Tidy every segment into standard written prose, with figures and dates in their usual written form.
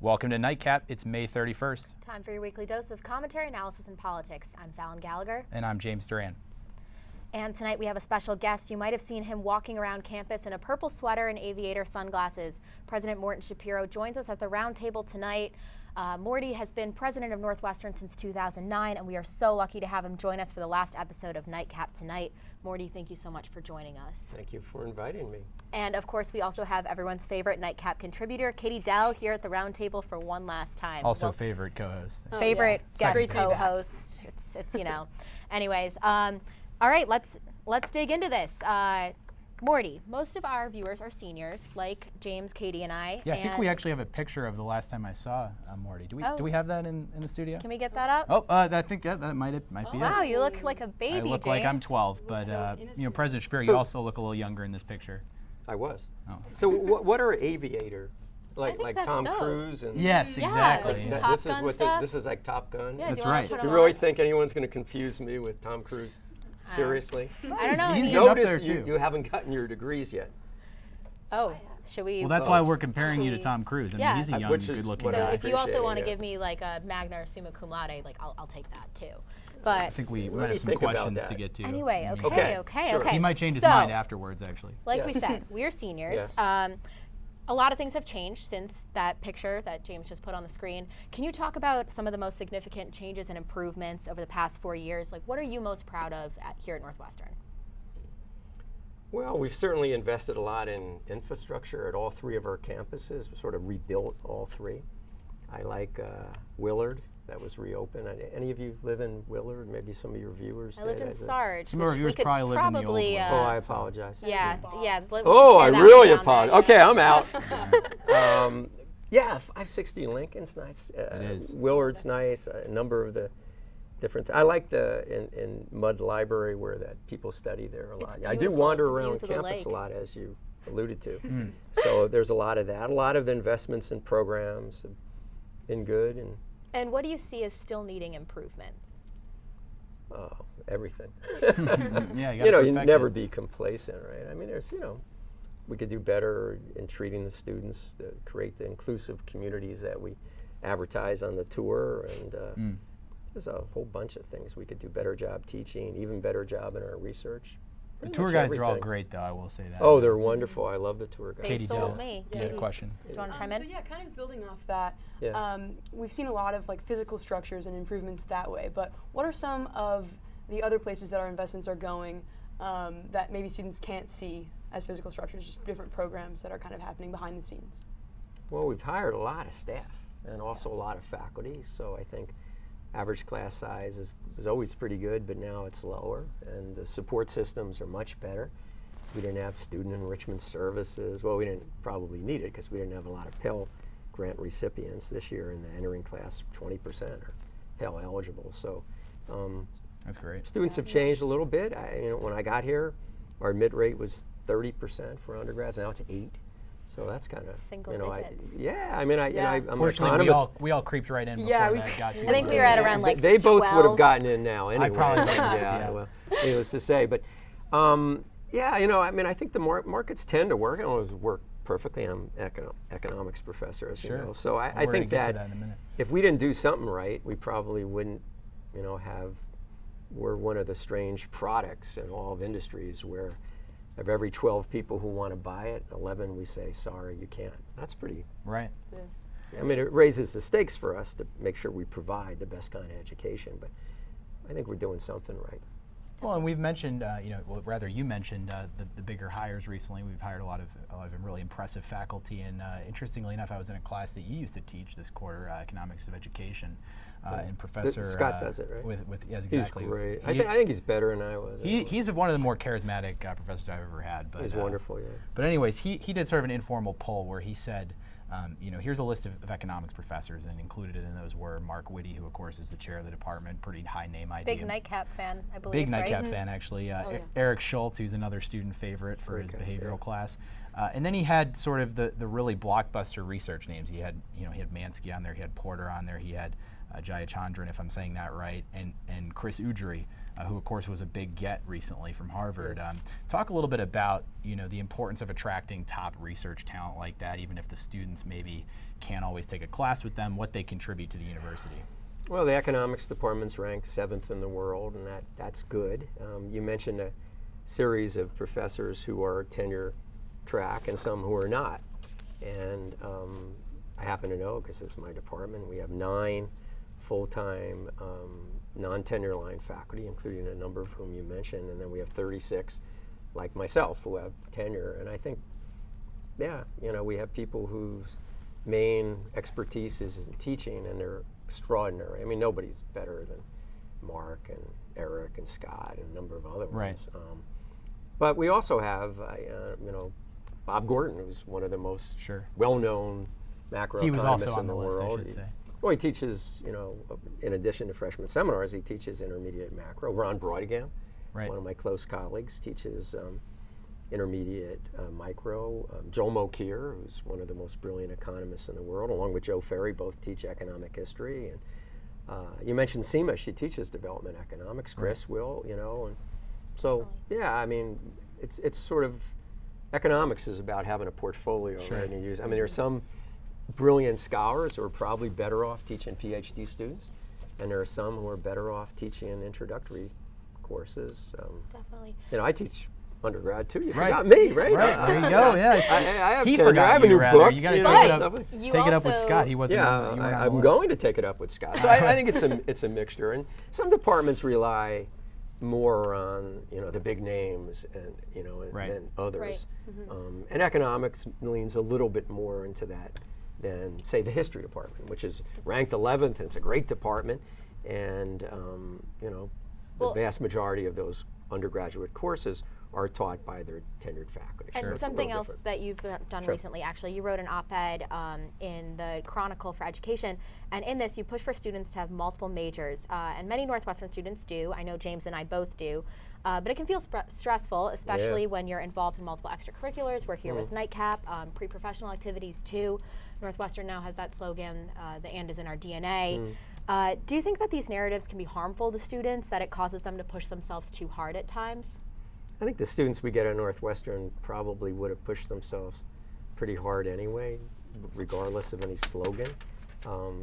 Welcome to NightCAP. It's May 31st. Time for your weekly dose of commentary, analysis, and politics. I'm Fallon Gallagher. And I'm James Duran. And tonight we have a special guest. You might have seen him walking around campus in a purple sweater and aviator sunglasses. President Morton Schapiro joins us at the round table tonight. Morty has been president of Northwestern since 2009, and we are so lucky to have him join us for the last episode of NightCAP tonight. Morty, thank you so much for joining us. Thank you for inviting me. And of course, we also have everyone's favorite NightCAP contributor, Katie Dell, here at the round table for one last time. Also favorite co-host. Favorite guest Second co-host. It's you know. Anyways, all right, let's dig into this. Morty, most of our viewers are seniors, like James, Katie, and I. Yeah, I think we actually have a picture of the last time I saw Morty. Do we have that in the studio? Can we get that up? Oh, I think that might be it. Wow, you look like a baby, I look James. like I'm 12, but President Schapiro, you also look a little younger in this picture. I was. Oh. So what are aviator? Like that's Tom those. Cruise and Yes, exactly. like some Yeah. Top this is Gun what stuff? this is like Top Gun. Yeah, That's do you wanna right. put Do them you really on? think anyone's going to confuse me with Tom Cruise? Seriously? I don't know. He's I mean- getting up Notice there too. you haven't gotten your degrees yet. Oh, should we? Well, that's why we're comparing you to Tom Cruise. I mean, Yeah. he's a young, Which is good-looking what So guy. if you also appreciate it, want to yeah. give me like a magna or summa cum laude, like I'll take that too. I But think we What might do have you some think about questions that? to get to. anyway, I mean, okay. sure. He might change his So, mind afterwards, actually. Like we Yes. said, we're seniors. Yes. A lot of things have changed since that picture that James just put on the screen. Can you talk about some of the most significant changes and improvements over the past 4 years? Like, what are you most proud of here at Northwestern? Well, we've certainly invested a lot in infrastructure at all three of our campuses. We sort of rebuilt all three. I like Willard. That was reopened. Any of you live in Willard? Maybe some of your viewers I lived did. in Sarge. Some of our which we viewers could probably lived in the old probably, one. Oh, I apologize. Yeah. Oh, I really apologize. apologize. Okay, I'm out. Yeah, 560 Lincoln's nice. It is. Willard's nice. A number of the different. I like the in Mudd Library where that people study there a lot. I do beautiful, wander the around views of the campus lake. a lot, as you alluded to. So there's a lot of that. A lot of the investments in programs have been good, and what do you see as still needing improvement? everything. Yeah, You gotta you perfect never it. be complacent, right? I mean, there's, we could do better in treating the students, create the inclusive communities that we advertise on the tour, and there's a whole bunch of things we could do better job teaching, even better job in our research. The Pretty tour much guides are all everything. great, though, I will say that. Oh, they're wonderful. I love the tour guides. They Katie sold Dell, me. you had a Katie, question? Do you want to chime So in? yeah, kind of building off that, Yeah. we've seen a lot of like physical structures and improvements that way, but what are some of the other places that our investments are going that maybe students can't see as physical structures, just different programs that are kind of happening behind the scenes? Well, we've hired a lot of staff and also a lot of faculty, so I think average class size is always pretty good, but now it's lower, and the support systems are much better. We didn't have student enrichment services. Well, we didn't probably need it because we didn't have a lot of Pell Grant recipients this year in the entering class. 20% are Pell eligible. So That's great. students have changed a little bit. When I got here, our admit rate was 30% for undergrads. Now it's 8%. So that's kind of Single digits. I'm an Fortunately, economist. we all creeped right in before Yeah, that got to I think you. we were at around like They both would 12. have gotten in now anyway. probably would, yeah, yeah. well, needless to say. But I think the markets tend to work. I don't always work perfectly. I'm economics professor, as you Sure. know. So I We're gonna think get to that in a minute. if we didn't do something right, we probably wouldn't, we're one of the strange products in all of industries where of every 12 people who want to buy it, 11 we say, sorry, you can't. That's pretty, Right. I mean, it raises the stakes for us to make sure we provide the best kind of education, but I think we're doing something right. Well, and we've mentioned, you mentioned the bigger hires recently. We've hired a lot of really impressive faculty, and interestingly enough, I was in a class that you used to teach this quarter, economics of education, and Professor Scott does it, right? Yes, He's exactly. great. I think he's better than I was. He's one of the more charismatic professors I've ever had. But, He's wonderful, yeah. But anyways, he did sort of an informal poll where he said, here's a list of economics professors, and included in those were Mark Whitty, who of course is the chair of the department, pretty high name idea. Big NightCAP fan, I believe. Big right? NightCAP fan, actually. yeah. Eric Schultz, who's another student favorite for his Okay, behavioral yeah. class. And then he had sort of the really blockbuster research names. He had Mansky on there, he had Porter on there, he had Jayachandran, if I'm saying that right, and Chris Udry, who of course was a big get recently from Harvard. Talk a little bit about the importance of attracting top research talent like that, even if the students maybe can't always take a class with them, what they contribute to the university. Well, the economics department's ranked 7th in the world, and that's good. You mentioned a series of professors who are tenure track and some who are not. And I happen to know, because it's my department, we have 9 full-time non-tenure line faculty, including a number of whom you mentioned, and then we have 36 like myself who have tenure. And I think, we have people whose main expertise is in teaching, and they're extraordinary. I mean, nobody's better than Mark and Eric and Scott and a number of other ones. But we also have, Bob Gordon, who's one of the most well-known macroeconomists he was also on in the list, world. I should say. Well, he teaches, in addition to freshman seminars, he teaches intermediate macro. Ron Broadegam, one of my close colleagues, teaches intermediate micro. Joel Mokier, who's one of the most brilliant economists in the world, along with Joe Ferry, both teach economic history. And you mentioned Seema, she teaches development economics. Chris will, and so I mean, it's sort of economics is about having a portfolio, right? And use. I mean, there are some brilliant scholars who are probably better off teaching PhD students, and there are some who are better off teaching introductory courses. Definitely. I teach undergrad too. You forgot me, right? There you go. Yeah. I have he tenure. forgot I have a you, new rather. book. You got to take it up with Scott. He wasn't. Yeah, you weren't on the I'm list. going to take it up with Scott. So I think it's a mixture, and some departments rely more on the big names and than others. And economics leans a little bit more into that than say the history department, which is ranked 11th, and it's a great department, and the vast majority of those undergraduate courses are taught by their tenured faculty. And so it's something else that you've done recently, actually, you wrote an op-ed in the Chronicle for Education, and in this you push for students to have multiple majors, and many Northwestern students do. I know James and I both do, but it can feel stressful, especially when you're involved in multiple extracurriculars. We're here with NightCAP, pre-professional activities too. Northwestern now has that slogan, the "and" is in our DNA. Do you think that these narratives can be harmful to students, that it causes them to push themselves too hard at times? I think the students we get at Northwestern probably would have pushed themselves pretty hard anyway, regardless of any slogan.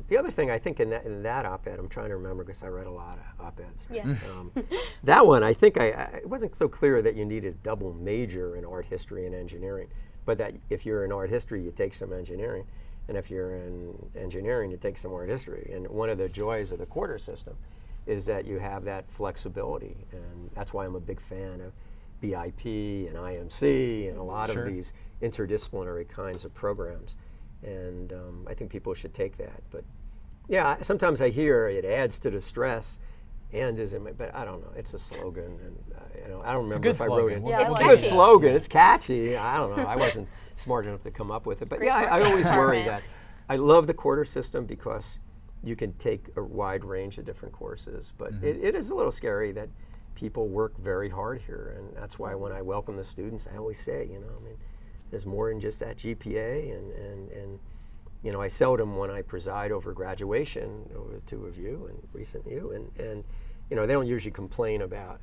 The other thing I think in that op-ed, I'm trying to remember because I read a lot of op-eds. Right? Yeah. That one, I think it wasn't so clear that you needed a double major in art history and engineering, but that if you're in art history, you take some engineering, and if you're in engineering, you take some art history. And one of the joys of the quarter system is that you have that flexibility, and that's why I'm a big fan of BIP and IMC and a lot of these interdisciplinary kinds of programs. And I think people should take that. But yeah, sometimes I hear it adds to the stress, but I don't know. It's a slogan, and I don't remember if I wrote it. Yeah, It's a good slogan. It's catchy. I don't know. I wasn't smart enough to come up with it. But yeah, I always worry that. I love the quarter system because you can take a wide range of different courses. But it is a little scary that people work very hard here, and that's why when I welcome the students, I always say, there's more than just that GPA, and I seldom, when I preside over graduation, over the two of you and recent you, and they don't usually complain about,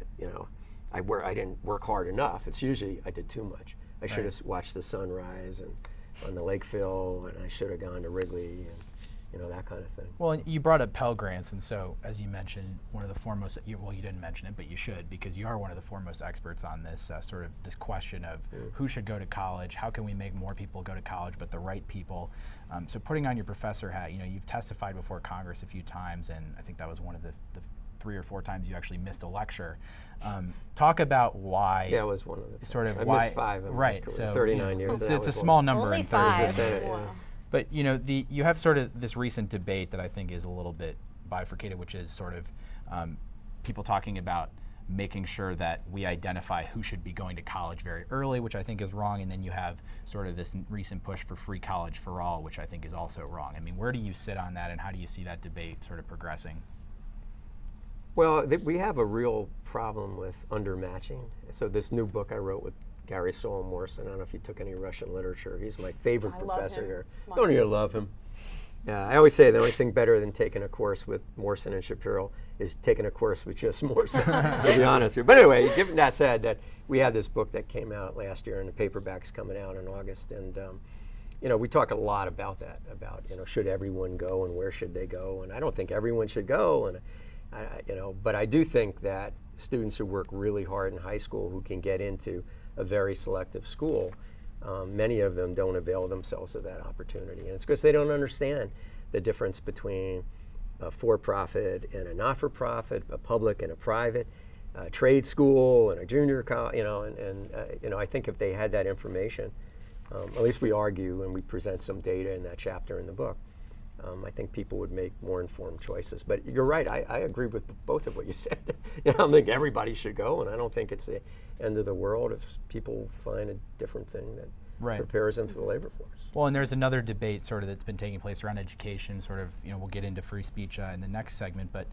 I didn't work hard enough. It's usually I did too much. I should have watched the sunrise and on the Lakeville, and I should have gone to Wrigley, and that kind of thing. Well, and you brought up Pell Grants, and so, as you mentioned, one of the foremost, you didn't mention it, but you should, because you are one of the foremost experts on this sort of this question of who should go to college, how can we make more people go to college, but the right people. So putting on your professor hat, you've testified before Congress a few times, and I think that was one of the 3 or 4 times you actually missed a lecture. Talk about why. Yeah, it was one of the sort of I why. missed 5 in right. my career, So 39 years. It's a small number Only in 5. 30 Wow. But you have sort of this recent debate that I think is a little bit bifurcated, which is sort of people talking about making sure that we identify who should be going to college very early, which I think is wrong, and then you have sort of this recent push for free college for all, which I think is also wrong. I mean, where do you sit on that, and how do you see that debate sort of progressing? Well, we have a real problem with undermatching. So this new book I wrote with Gary Solomorson, I don't know if you took any Russian literature. He's my favorite I love professor him. here. Mine Don't too. you love him? Yeah, I always say the only thing better than taking a course with Morton and Schapiro is taking a course with just Morton, to be honest here. But anyway, given that said, that we had this book that came out last year, and the paperback's coming out in August, and we talk a lot about that, about should everyone go and where should they go, and I don't think everyone should go, and but I do think that students who work really hard in high school who can get into a very selective school, many of them don't avail themselves of that opportunity. And it's because they don't understand the difference between a for-profit and a not-for-profit, a public and a private, a trade school and a junior college, I think if they had that information, at least we argue and we present some data in that chapter in the book, I think people would make more informed choices. But you're right, I agree with both of what you said. I don't think everybody should go, and I don't think it's the end of the world if people find a different thing that prepares them for the labor force. Well, and there's another debate sort of that's been taking place around education, sort of, we'll get into free speech in the next segment, but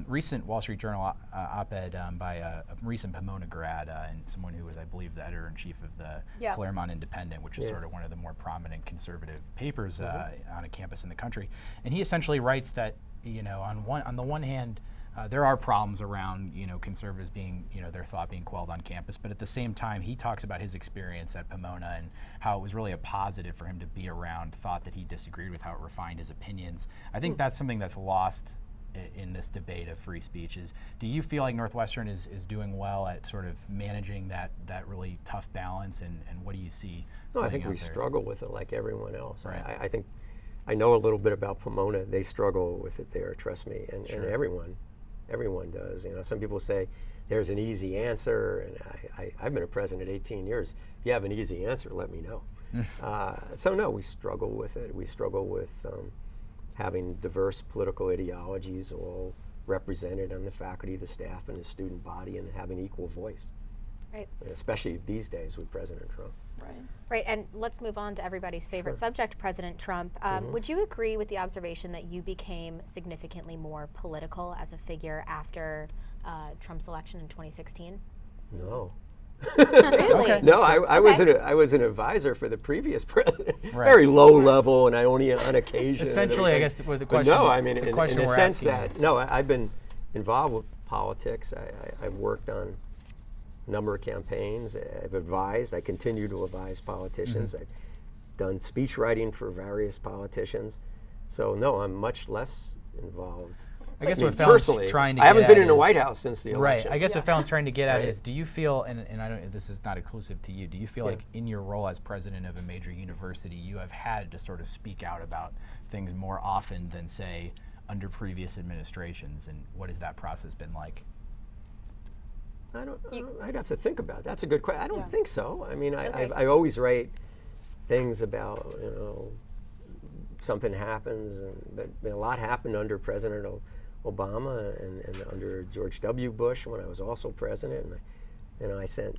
recent Wall Street Journal op-ed by a recent Pomona grad and someone who was, I believe, the editor-in-chief of the Claremont Independent, which is sort of one of the more prominent conservative papers on a campus in the country. And he essentially writes that, on the one hand, there are problems around, conservatives being, their thought being quelled on campus, but at the same time, he talks about his experience at Pomona and how it was really a positive for him to be around thought that he disagreed with, how it refined his opinions. I think that's something that's lost in this debate of free speech. Do you feel like Northwestern is doing well at sort of managing that really tough balance, and what do you see? No, I think we struggle with it like everyone else. Right. I think I know a little bit about Pomona. They struggle with it there, trust me, and everyone does. Some people say there's an easy answer, and I've been a president 18 years. If you have an easy answer, let me know. So no, we struggle with it. We struggle with having diverse political ideologies all represented on the faculty, the staff, and the student body, and having equal voice. Right. Especially these days with President Trump. Right, and let's move on to everybody's favorite subject, President Trump. Would you agree with the observation that you became significantly more political as a figure after Trump's election in 2016? No. Really? Okay. No, I was an advisor for the previous president. Very low level, and I only on occasion. Essentially, I guess the question. But no, I mean, in the we're sense asking that is, I've been involved with politics. I've worked on a number of campaigns. I've advised. I continue to advise politicians. I've done speech writing for various politicians. So no, I'm much less involved. I guess what personally, Fallon's trying to get I haven't been at in the is- White House since the election. Right. I guess what Fallon's trying to get at Right. is, do you feel, and I don't, this is not exclusive to you, do you feel like in your role as president of a major university, you have had to sort of speak out about things more often than, say, under previous administrations, and what has that process been like? I'd have to think about it. That's a good question. I don't think so. I mean, Okay. I always write things about, something happens, but a lot happened under President Obama and under George W. Bush when I was also president. And, I sent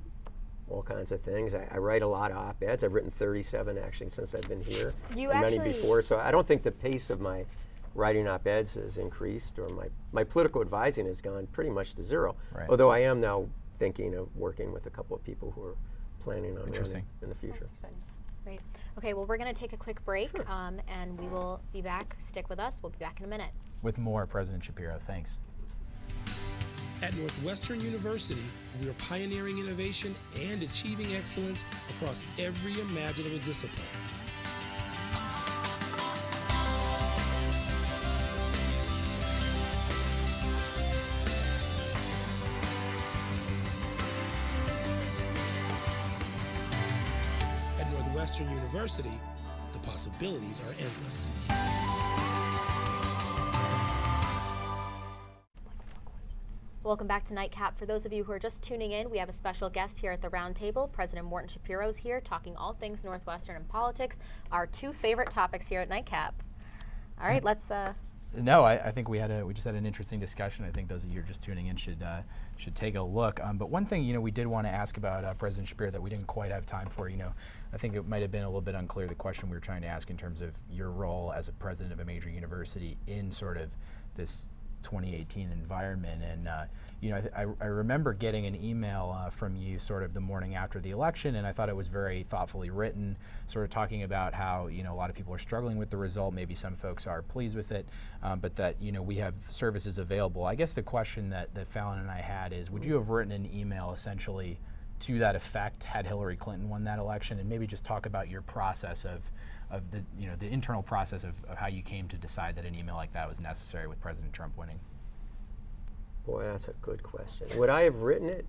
all kinds of things. I write a lot of op-eds. I've written 37 actually since I've been here. You and actually- many before. So I don't think the pace of my writing op-eds has increased, or my political advising has gone pretty much to zero. Right. Although I am now thinking of working with a couple of people who are planning on Interesting. running in the future. That's exciting. Great. Okay, well, we're going to take a quick break, and we will be back. Stick with us. We'll be back in a minute. With more, President Schapiro. Thanks. At Northwestern University, we are pioneering innovation and achieving excellence across every imaginable discipline. At Northwestern University, the possibilities are endless. Welcome back to NightCAP. For those of you who are just tuning in, we have a special guest here at the round table. President Morton Schapiro is here talking all things Northwestern and politics, our two favorite topics here at NightCAP. All right, let's... No, I think we just had an interesting discussion. I think those of you who are just tuning in should take a look. But one thing we did want to ask about President Schapiro that we didn't quite have time for. I think it might have been a little bit unclear the question we were trying to ask in terms of your role as a president of a major university in sort of this 2018 environment. And you know, I remember getting an email from you sort of the morning after the election, and I thought it was very thoughtfully written, sort of talking about how, you know, a lot of people are struggling with the result. Maybe some folks are pleased with it, but that, you know, we have services available. I guess the question that Fallon and I had is, would you have written an email essentially to that effect had Hillary Clinton won that election, and maybe just talk about your process of the, you know, the internal process of how you came to decide that an email like that was necessary with President Trump winning? Boy, that's a good question. Would I have written it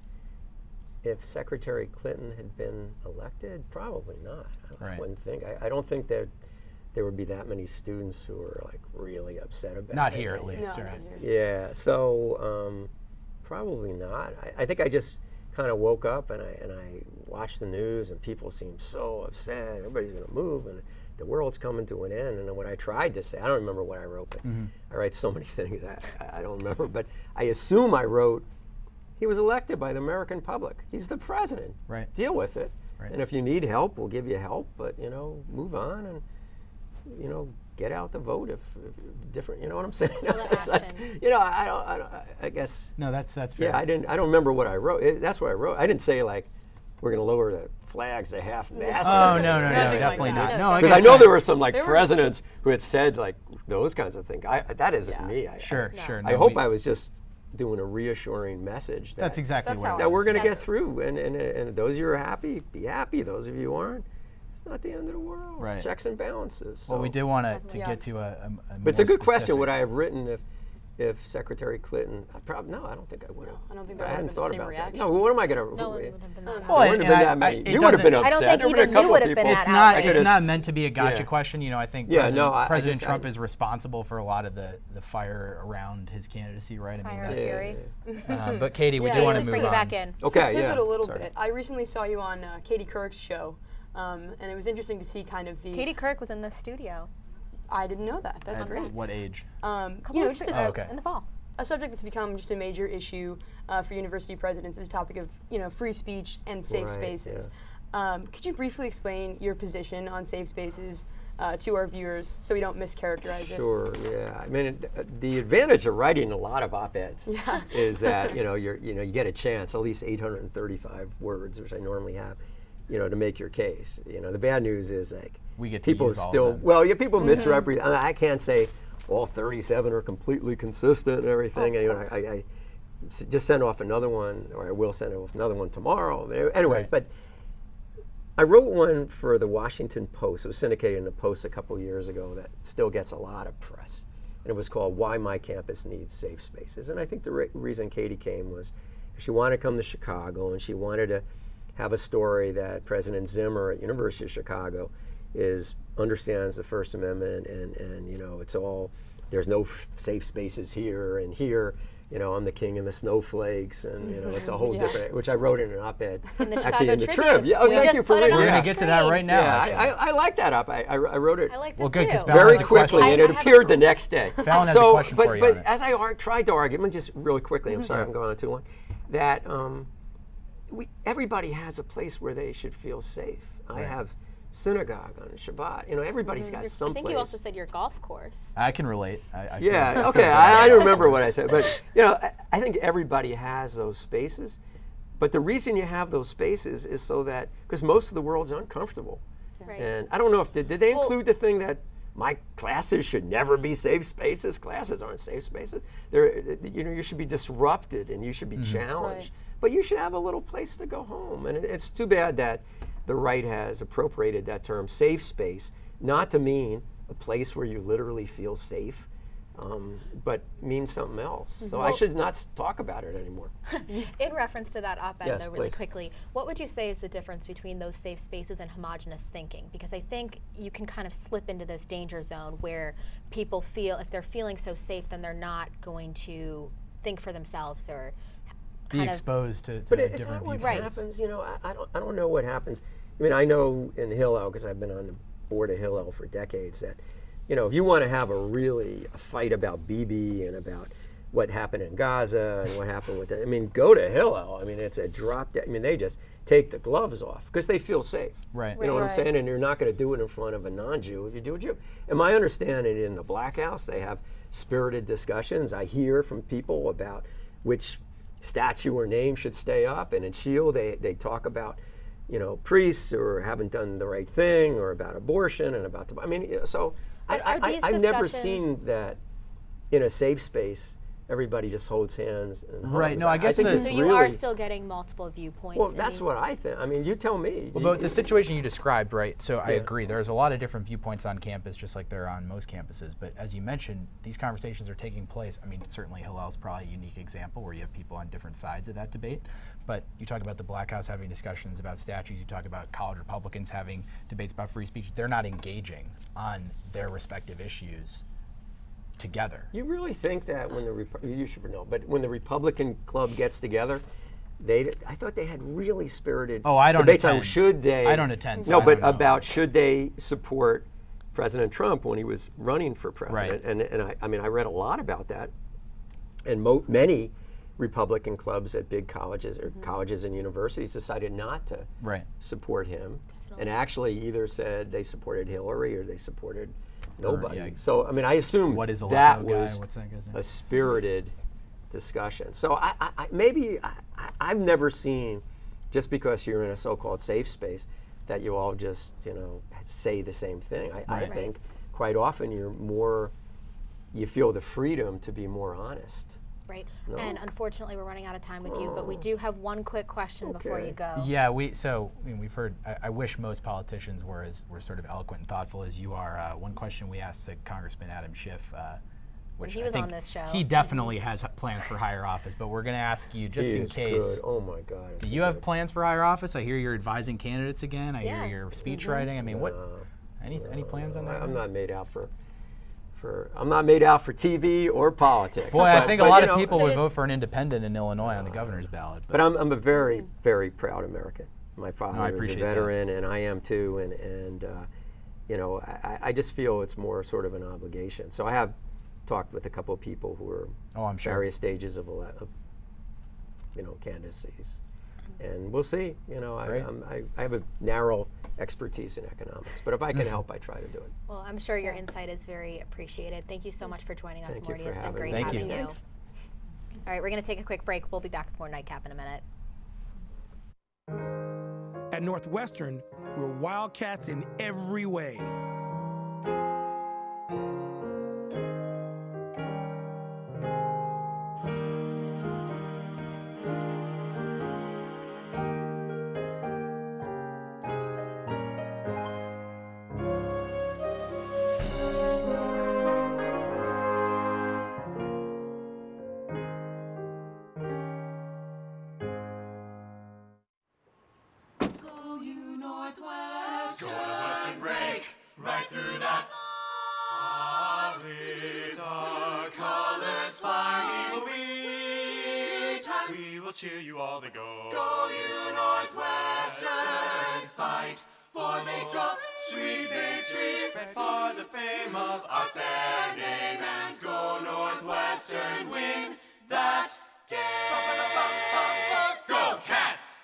if Secretary Clinton had been elected? Probably not. I wouldn't think. I don't think that there would be that many students who are like really upset about it. Not here, at least. No, Right? not here. Yeah, so probably not. I think I just kind of woke up and I watched the news, and people seemed so upset. Everybody's going to move, and the world's coming to an end. And then what I tried to say, I don't remember what I wrote, but I write so many things I don't remember. But I assume I wrote, he was elected by the American public. He's the president. Right. Deal with it. Right. And if you need help, we'll give you help. But, you know, move on and, you know, get out the vote if different. You know what I'm saying? It's like, you know, I guess. No, that's fair. Yeah, I don't remember what I wrote. That's what I wrote. I didn't say like, we're going to lower the flags to half-mast. Oh, no, Nothing like definitely that. not. No, No, Because I guess know that- there were some like There were- presidents who had said like those kinds of things. That isn't me. Sure. I No, hope we- I was just doing a reassuring message that, That's exactly That's what how it that was. we're going to Yes. get through. And those of you who are happy, be happy. Those of you who aren't, it's not the end of the world. Right. Checks and balances. Well, we So- did want to Yeah. get to a But it's a more good question. specific- Would I have written if Secretary Clinton? No, I don't think I would have. I don't think I that would hadn't have been the thought same about reaction. that. No, what am I going to? No, it would have been that. Well, There wouldn't have been that many. it You would have been doesn't- upset. I don't think There would've even been a you couple would have been people. that It's not. outraged. It's not meant to be a gotcha Yeah. question. You know, I think Yeah, President, no, I President just- Trump is responsible for a lot of the fire around his candidacy, right? I Fire mean, and fury. but Katie, we Yeah, do want to just move bring you on. back in. Okay, To pivot yeah. a little Sorry. bit, I recently saw you on Katie Couric's show, and it was interesting to see kind of the. Katie Couric was in the studio. I didn't know that. That's great. What age? You know, just Weeks a, ago, okay. in the fall. a subject that's become just a major issue for university presidents is the topic of free speech and safe Right, spaces. Could you briefly explain your position on safe spaces to our viewers so we don't mischaracterize it? Sure. Yeah. I mean, the advantage of writing a lot of op-eds is that you get a chance, at least 835 words, which I normally have, to make your case. The bad nenews is like We get to people use all of still them. people misrepresent. I can't say all 37 are completely consistent and everything. I just send off another one, or I will send off another one tomorrow. Anyway, Right. but I wrote one for the Washington Post. It was syndicated in the Post a couple years ago that still gets a lot of press. And it was called Why My Campus Needs Safe Spaces. And I think the reason Katie came was she wanted to come to Chicago, and she wanted to have a story that President Zimmer at University of Chicago understands the First Amendment, and it's all, there's no safe spaces here and here. I'm the king of the snowflakes, and it's a whole different, which I wrote in an op-ed. In the actually Chicago in the Tribune. Trib. Yeah, oh, We thank just you for put it reading on We're the gonna that. get to that right now. Yeah, actually. I like that up. I wrote it I like that Well, good, too. 'cause Fallon very has a question. quickly, and it I have a appeared the next day. Fallon has a question but, for you But on it. as I tried to argue, just really quickly, I'm sorry, I'm going on too long, that everybody has a place where they should feel safe. I have synagogue on Shabbat. Everybody's got I some think place. you also said your golf course. I can relate. I feel- Yeah, okay, I don't remember what I said, but I think everybody has those spaces. But the reason you have those spaces is so that, because most of the world's uncomfortable. Right. And I don't know if, did they Well- include the thing that my classes should never be safe spaces? Classes aren't safe spaces. You should be disrupted and you should be challenged. Right. But you should have a little place to go home. And it's too bad that the right has appropriated that term safe space, not to mean a place where you literally feel safe, but means something else. So I should not talk about it anymore. In reference to that op-ed, Yes, though, really please. quickly, what would you say is the difference between those safe spaces and homogenous thinking? Because I think you can kind of slip into this danger zone where people feel if they're feeling so safe, then they're not going to think for themselves or Be kind of exposed to But a it's different not what viewpoints. happens. I don't know what happens. I mean, I know in Hillel, because I've been on the board of Hillel for decades, that if you want to have a fight about BB and about what happened in Gaza and what happened with it. I mean, go to Hillel. I mean, it's a drop dead. I mean, they just take the gloves off because they feel safe. Right. You know what I'm Right. saying? And you're not going to do it in front of a non-Jew if you do a Jew. And my understanding in the Black House, they have spirited discussions. I hear from people about which statue or name should stay up. And in Shield, they talk about, you know, priests who haven't done the right thing, or about abortion and about the. I mean, so But are these I've never discussions- seen that in a safe space. Everybody just holds hands. And Right, hugs. no, I guess think the- it's So you really, are still getting multiple viewpoints. Well, in that's these- what I think. I mean, you tell me. Well, but the situation you described, right? So I Yeah. agree. There's a lot of different viewpoints on campus, just like there are on most campuses. But as you mentioned, these conversations are taking place. I mean, certainly Hillel's probably a unique example where you have people on different sides of that debate. But you talk about the Black House having discussions about statues. You talk about college Republicans having debates about free speech. They're not engaging on their respective issues together. You really think that when you should know, but when the Republican club gets together, I thought they had really spirited Oh, I don't debates on attend. should they. I don't attend, so No, I but don't know. about should they support President Trump when he was running for president. Right. And I mean, I read a lot about that. And many Republican clubs at big colleges or colleges and universities decided not to Right. support him, and actually either said they supported Hillary or they supported nobody. yeah. So I mean, I assume What is a that Aleppo guy? was What's that guy's name? a spirited discussion. So I've never seen, just because you're in a so-called safe space, that you all just say the same thing. I think quite often you feel the freedom to be more honest. Right. And unfortunately, we're running out of time with you, but we do have one quick question before Okay. you go. Yeah, we've heard. I wish most politicians were sort of eloquent and thoughtful as you are. One question we asked to Congressman Adam Schiff, which he I was think on this show. he definitely has plans for higher office, but we're going to ask you just He in is case. good. Oh my God. Do you have plans for higher office? I hear you're advising candidates again. I Yeah. hear you're speech writing. I mean, what? Any plans on that? I'm not made out for I'm not made out for TV or politics. Boy, I think a lot you of know, people So would does- vote for an independent in Illinois on the governor's ballot. But I'm a very, very proud American. My father was a appreciate veteran, and I am too. And I just feel it's more sort of an obligation. So I have talked with a couple of people who are I'm sure. various stages of candidacies, and we'll see. Great. I have a narrow expertise in economics, but if I can help, I try to do it. Well, I'm sure your insight is very appreciated. Thank you so much for joining us, Thank you Morty. for It's been having great me. Thank you. having you. Thanks. All right, we're going to take a quick break. We'll be back with more NightCAP in a minute. At Northwestern, we're Wildcats in every way. Go you Northwestern. Go Northwestern, break right through that. With our colors flying, we will cheer you all to go. Go you Northwestern, fight for victory, sweet victory, for the fame of our fair name, and go Northwestern, win that game. Go Cats!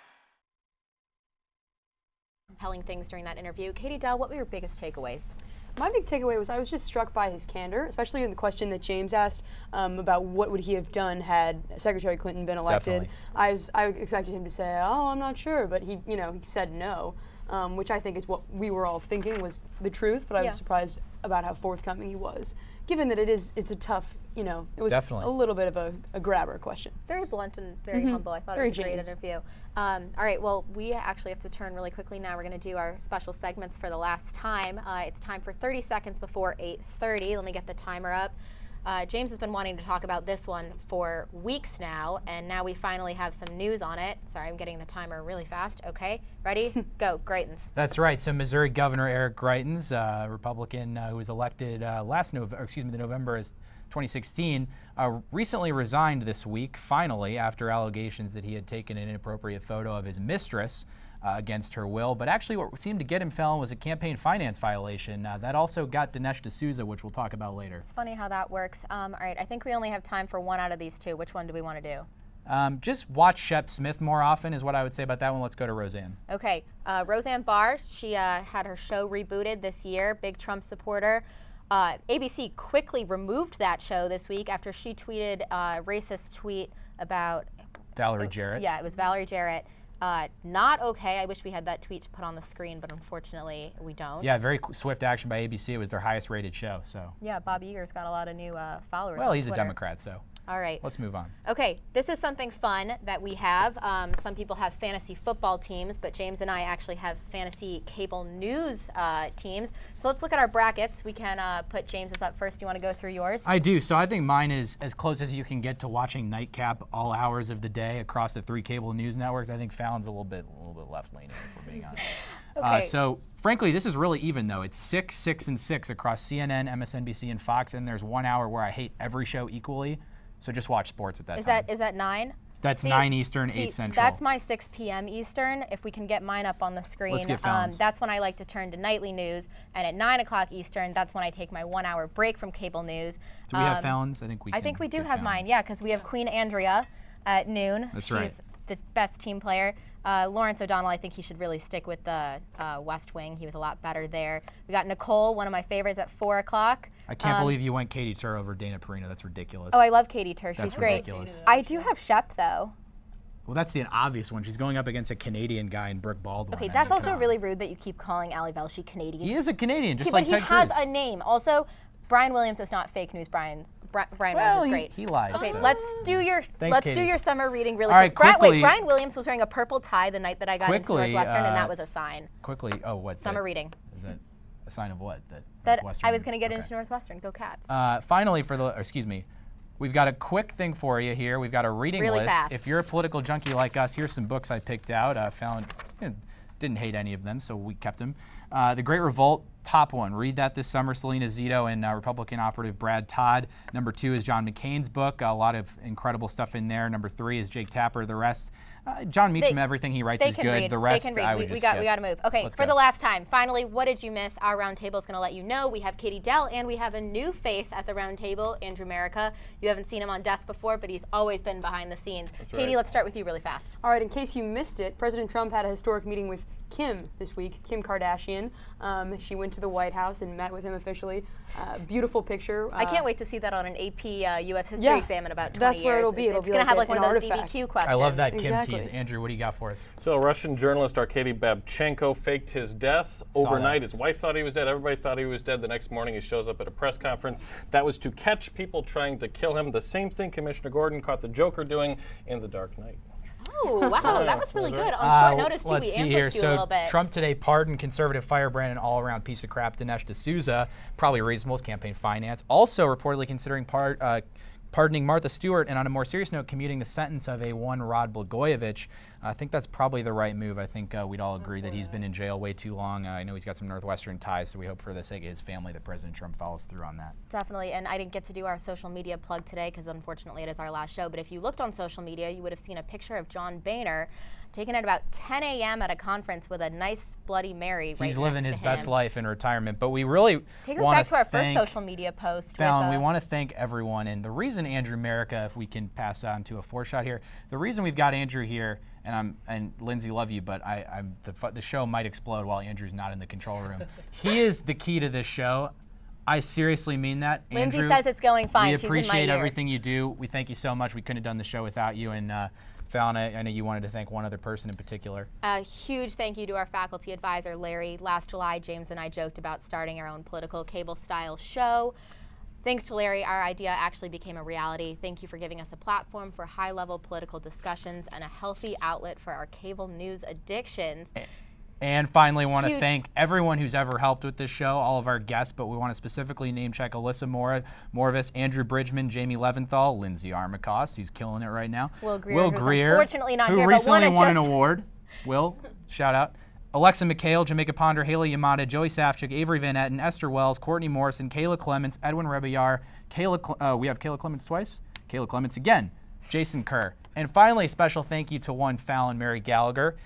Compelling things during that interview. Katie Dell, what were your biggest takeaways? My big takeaway was I was just struck by his candor, especially in the question that James asked about what would he have done had Secretary Clinton been elected. Definitely. I expected him to say, "Oh, I'm not sure," but he said no, which I think is what we were all thinking was the truth. But I Yeah. was surprised about how forthcoming he was, given that it's a tough, it was Definitely. a little bit of a grabber question. Very blunt and very humble. I thought Very it was a great James. interview. All right, well, we actually have to turn really quickly now. We're going to do our special segments for the last time. It's time for 30 seconds before 8:30. Let me get the timer up. James has been wanting to talk about this one for weeks now, and now we finally have some news on it. Sorry, I'm getting the timer really fast. Okay, ready? Go, Greitens. That's right. So Missouri Governor Eric Greitens, Republican who was elected the November as 2016, recently resigned this week, finally, after allegations that he had taken an inappropriate photo of his mistress against her will. But actually what seemed to get him, Fallon, was a campaign finance violation. That also got Dinesh D'Souza, which we'll talk about later. It's funny how that works. All right, I think we only have time for one out of these two. Which one do we want to do? Just watch Shep Smith more often is what I would say about that one. Let's go to Roseanne. Okay, Roseanne Barr, she had her show rebooted this year, big Trump supporter. ABC quickly removed that show this week after she tweeted a racist tweet about Valerie Jarrett. Yeah, it was Valerie Jarrett. Not okay. I wish we had that tweet to put on the screen, but unfortunately we don't. Yeah, very swift action by ABC. It was their highest rated show. So. Yeah, Bob Iger's got a lot of new followers. Well, on he's Twitter. a Democrat, so. All right. Let's move on. Okay, this is something fun that we have. Some people have fantasy football teams, but James and I actually have fantasy cable news teams. So let's look at our brackets. We can put James's up first. Do you want to go through yours? I do. So I think mine is as close as you can get to watching NightCAP all hours of the day across the 3 cable news networks. I think Fallon's a little bit left-leaning, if we're being honest. Okay. So frankly, this is really even, though. It's 6, 6, and 6 across CNN, MSNBC, and Fox, and there's 1 hour where I hate every show equally. So just watch sports at that time. Is that 9? That's 9 Eastern, 8 Central. That's my 6 p.m. Eastern. If we can get mine up on the screen, Let's get Fallon's. That's when I like to turn to nightly news. And at 9 o'clock Eastern, that's when I take my 1 hour break from cable news. Do we have Fallon's? I think we. I think we do get have mine. Fallon's. Yeah, because we have Queen Andrea at noon. That's She's right. the best team player. Lawrence O'Donnell, I think he should really stick with the West Wing. He was a lot better there. We got Nicole, one of my favorites, at 4 o'clock. I can't believe you went Katie Tur over Dana Perino. That's ridiculous. Oh, I love Katie Tur. She's That's great. ridiculous. I do have Shep, though. Well, that's the obvious one. She's going up against a Canadian guy in Brooke Baldwin. Okay, I that's mean, also come on. really rude that you keep calling Ali Velshi Canadian. He is a Canadian, just but like he Ted has Cruz. a name. Also, Brian Williams is not fake news. Brian Williams is great. He lied. Okay, so. let's do your Katie. your summer reading really All right, quick. quickly- Brian Williams was wearing a purple tie the night that I got into Quickly, Northwestern, and that was a sign. Quickly, oh, what? Summer that- reading. Is that a sign of what? That That I was going to get okay. into Northwestern. Go Cats. Finally, we've got a quick thing for you here. We've got a reading Really list. fast. If you're a political junkie like us, here's some books I picked out. Didn't hate any of them, so we kept them. The Great Revolt, top one. Read that this summer. Selena Zito and Republican operative Brad Todd. Number 2 is John McCain's book. A lot of incredible stuff in there. Number 3 is Jake Tapper. The rest, John Meacham, everything he writes They is can good. read. The rest, they can read. I would we just got skip. to move. Okay, Let's for go. the last time. Finally, what did you miss? Our round table is going to let you know. We have Katie Dell, and we have a new face at the round table, Andrew Merica. You haven't seen him on desk before, but he's always been behind the scenes. Katie, right. let's start with you really fast. All right, in case you missed it, President Trump had a historic meeting with Kim this week, Kim Kardashian. She went to the White House and met with him officially. Beautiful picture. I can't wait to see that on an AP U.S. history exam in about 20 that's years. where it'll be. It'll It's be going to like have like one an of those artifact. DBQ questions. I love that Kim Exactly. tease. Andrew, what do you got for us? So Russian journalist Arkady Babchenko faked his death overnight. His wife thought he was dead. Everybody thought he was dead. The next morning he shows up at a press conference. That was to catch people trying to kill him. The same thing Commissioner Gordon caught the Joker doing in The Dark Knight. Oh, wow, that was really That's good. right. On short notice, too, Let's we see here. ambushed you a little So bit. Trump today pardoned conservative firebrand and all-around piece of crap Dinesh D'Souza, probably reasonable as campaign finance. Also reportedly considering pardoning Martha Stewart, and on a more serious note, commuting the sentence of A1 Rod Blagojevich. I think that's probably the right move. I think we'd all agree that he's been in jail way too long. I know he's got some Northwestern ties, so we hope for the sake of his family that President Trump follows through on that. Definitely, and I didn't get to do our social media plug today because unfortunately it is our last show, but if you looked on social media, you would have seen a picture of John Boehner taken at about 10 a.m. at a conference with a nice Bloody Mary right He's living next his to best him. life in retirement, but we really Takes us want back to our first thank social media post. Fallon, with, we want to thank everyone, and the reason Andrew Merica, if we can pass on to a 4-shot here, the reason we've got Andrew here, and Lindsay, love you, but the show might explode while Andrew's not in the control room. He is the key to this show. I seriously mean that. Lindsay Andrew, says it's going fine. We She's in my appreciate ear. everything you do. We thank you so much. We couldn't have done the show without you, and Fallon, I know you wanted to thank one other person in particular. A huge thank you to our faculty advisor, Larry. Last July, James and I joked about starting our own political cable-style show. Thanks to Larry, our idea actually became a reality. Thank you for giving us a platform for high-level political discussions and a healthy outlet for our cable news addictions. And finally, want to Huge. thank everyone who's ever helped with this show, all of our guests, but we want to specifically name check Alyssa Morvis, Andrew Bridgman, Jamie Leventhal, Lindsay Armacost, who's killing it right now. Will Greer, who's unfortunately not who here, but recently won an just- award. Will, shout out. Alexa McHale, Jamaica Ponder, Haley Yamada, Joey Safchik, Avery Van Etten, Esther Wells, Courtney Morrison, Kayla Clements, Edwin Rebayar, we have Kayla Clements twice? Kayla Clements again, Jason Kerr. And finally, a special thank you to one Fallon Mary Gallagher.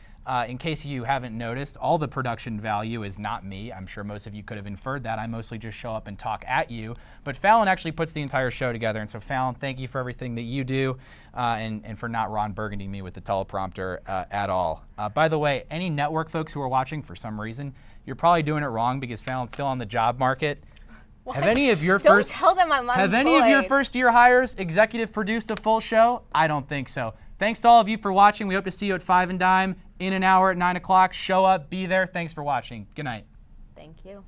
in case you haven't noticed, all the production value is not me. I'm sure most of you could have inferred that. I mostly just show up and talk at you. But Fallon actually puts the entire show together. And so Fallon, thank you for everything that you do and for not Ron Burgundy me with the teleprompter at all. By the way, any network folks who are watching, for some reason, you're probably doing it wrong because Fallon's still on the job market. What? Have any of your Don't tell them I'm Have any of your unemployed. first-year hires executive produced a full show? I don't think so. Thanks to all of you for watching. We hope to see you at 5 and Dime in an hour at 9 o'clock. Show up, be there. Thanks for watching. Good night. Thank you.